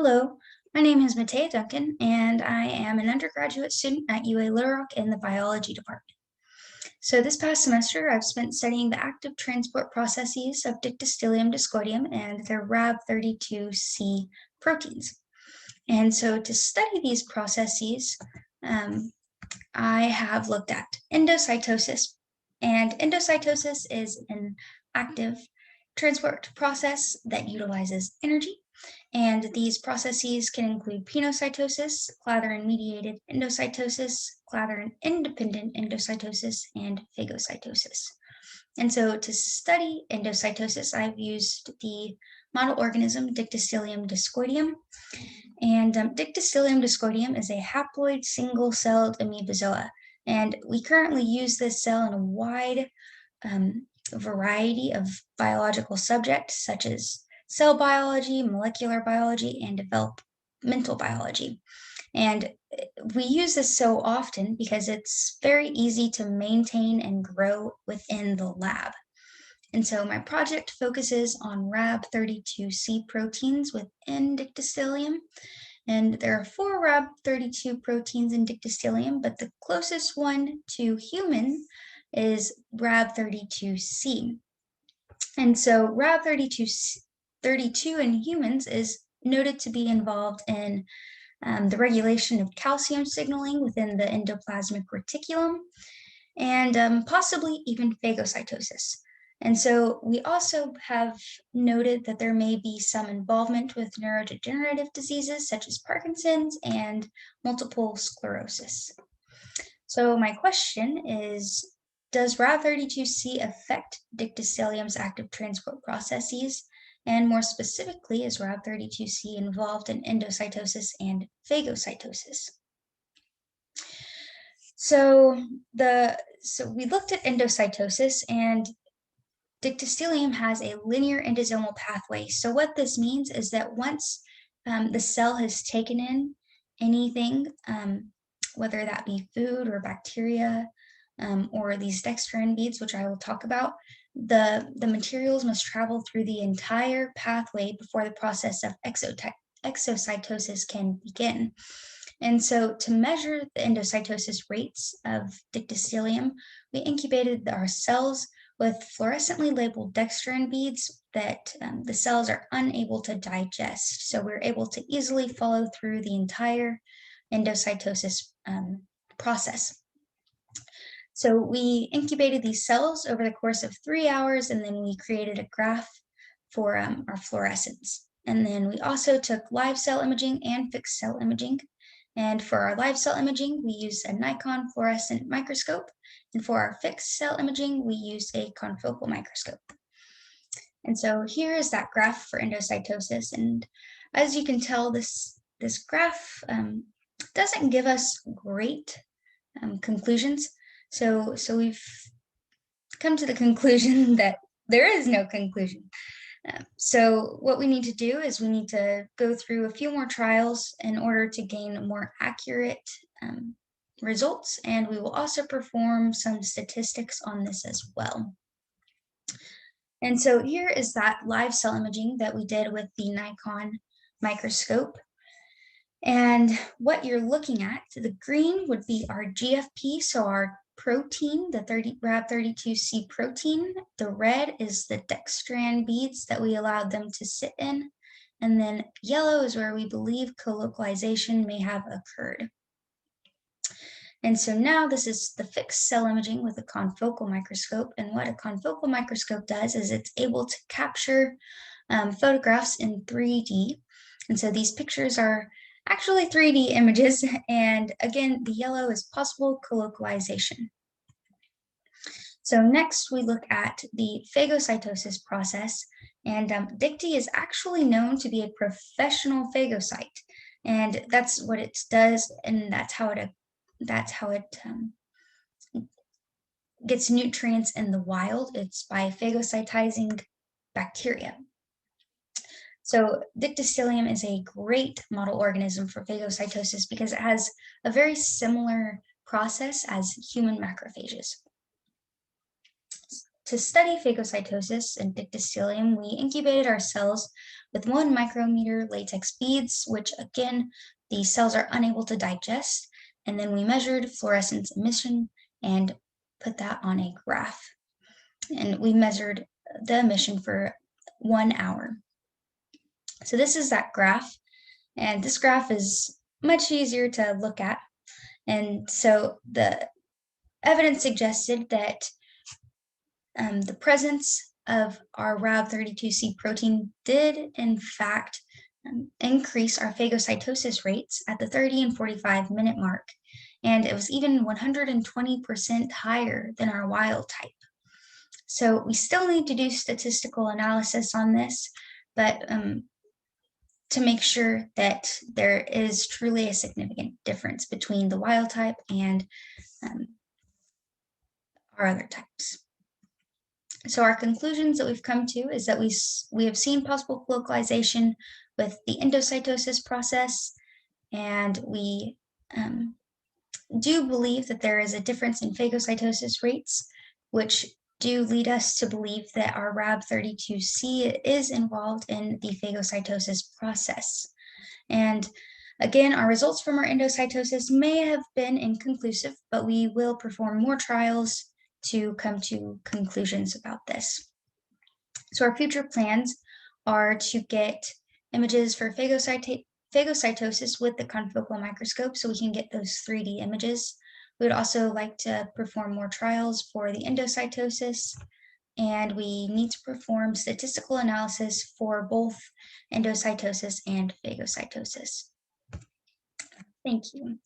Hello, my name is Matea Duncan, and I am an undergraduate student at UA Little Rock in the biology department. So this past semester, I've spent studying the active transport processes of Dictyostelium discoideum and their Rab32C proteins. And so to study these processes, I have looked at endocytosis, and endocytosis is an active transport process that utilizes energy. And these processes can include pinocytosis, clathrin-mediated endocytosis, clathrin-independent endocytosis, and phagocytosis. And so to study endocytosis, I've used the model organism Dictyostelium discoideum. And Dictyostelium discoideum is a haploid single-celled amoebozoa. And we currently use this cell in a wide variety of biological subjects, such as cell biology, molecular biology, and developmental biology. And we use this so often because it's very easy to maintain and grow within the lab. And so my project focuses on Rab32C proteins within Dictyostelium. And there are 4 Rab32 proteins in Dictyostelium, but the closest one to human is Rab32C. And so Rab32 in humans is noted to be involved in the regulation of calcium signaling within the endoplasmic reticulum, and possibly even phagocytosis. And so we also have noted that there may be some involvement with neurodegenerative diseases such as Parkinson's and multiple sclerosis. So my question is, does Rab32C affect Dictyostelium's active transport processes? And more specifically, is Rab32C involved in endocytosis and phagocytosis? So we looked at endocytosis, and Dictyostelium has a linear endosomal pathway. So what this means is that once the cell has taken in anything, whether that be food or bacteria, or these dextran beads, which I will talk about, the materials must travel through the entire pathway before the process of exocytosis can begin. And so to measure the endocytosis rates of Dictyostelium, we incubated our cells with fluorescently labeled dextran beads that the cells are unable to digest. So we're able to easily follow through the entire endocytosis process. So we incubated these cells over the course of 3 hours, and then we created a graph for our fluorescence. And then we also took live cell imaging and fixed cell imaging. And for our live cell imaging, we used a Nikon fluorescent microscope. And for our fixed cell imaging, we used a confocal microscope. And so here is that graph for endocytosis. And as you can tell, this graph doesn't give us great conclusions. So we've come to the conclusion that there is no conclusion. So what we need to do is we need to go through a few more trials in order to gain more accurate results, and we will also perform some statistics on this as well. And so here is that live cell imaging that we did with the Nikon microscope. And what you're looking at, the green would be our GFP, so our protein, the Rab32C protein. The red is the dextran beads that we allowed them to sit in. And then yellow is where we believe colocalization may have occurred. And so now this is the fixed cell imaging with a confocal microscope. And what a confocal microscope does is it's able to capture photographs in 3D. And so these pictures are actually 3D images, and again, the yellow is possible colocalization. So next we look at the phagocytosis process, and Dicty is actually known to be a professional phagocyte, and that's what it does, and that's how it gets nutrients in the wild. It's by phagocytizing bacteria. So Dictyostelium is a great model organism for phagocytosis because it has a very similar process as human macrophages. to study phagocytosis in Dictyostelium, we incubated our cells with 1 micrometer latex beads, which again, the cells are unable to digest. And then we measured fluorescence emission and put that on a graph. And we measured the emission for 1 hour. So this is that graph, and this graph is much easier to look at. And so the evidence suggested that the presence of our Rab32C protein did, in fact, increase our phagocytosis rates at the 30 and 45-minute mark. And it was even 120% higher than our wild type. So we still need to do statistical analysis on this, but to make sure that there is truly a significant difference between the wild type and our other types. So our conclusions that we've come to is that we have seen possible localization with the endocytosis process, and we do believe that there is a difference in phagocytosis rates, which do lead us to believe that our Rab32C is involved in the phagocytosis process. And again, our results from our endocytosis may have been inconclusive, but we will perform more trials to come to conclusions about this. So our future plans are to get images for phagocytosis with the confocal microscope so we can get those 3D images. We would also like to perform more trials for the endocytosis, and we need to perform statistical analysis for both endocytosis and phagocytosis. Thank you.